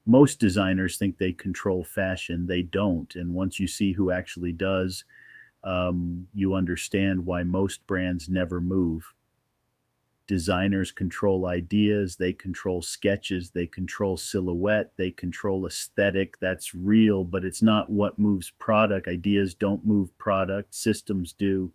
Most designers think they control fashion. They don't. And once you see who actually does, you understand why most brands never move. Designers control ideas, they control sketches, they control silhouette, they control aesthetic. That's real, but it's not what moves product. Ideas don't move product, systems do.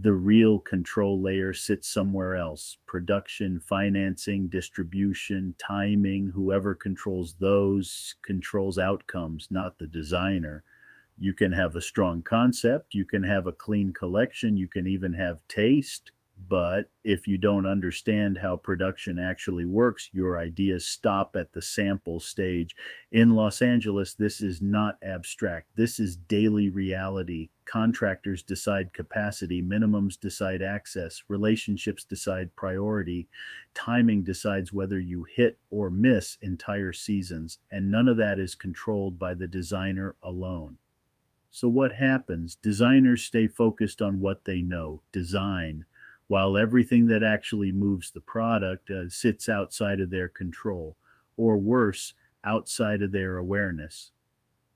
The real control layer sits somewhere else. Production, financing, distribution, timing, whoever controls those controls outcomes, not the designer. You can have a strong concept, you can have a clean collection, you can even have taste, but if you don't understand how production actually works, your ideas stop at the sample stage. In Los Angeles, this is not abstract. This is daily reality. Contractors decide capacity, minimums decide access, relationships decide priority, timing decides whether you hit or miss entire seasons, and none of that is controlled by the designer alone. So, what happens? Designers stay focused on what they know, design, while everything that actually moves the product sits outside of their control, or worse, outside of their awareness.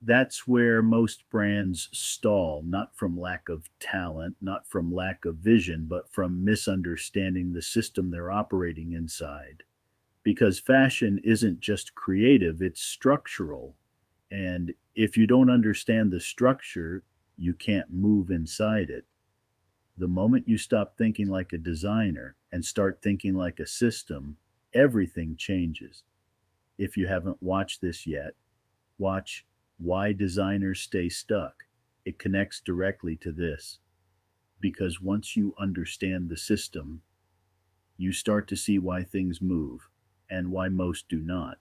That's where most brands stall, not from lack of talent, not from lack of vision, but from misunderstanding the system they're operating inside. Because fashion isn't just creative, it's structural. And if you don't understand the structure, you can't move inside it. The moment you stop thinking like a designer and start thinking like a system, everything changes. If you haven't watched this yet, watch Why Designers Stay Stuck. It connects directly to this. Because once you understand the system, you start to see why things move and why most do not.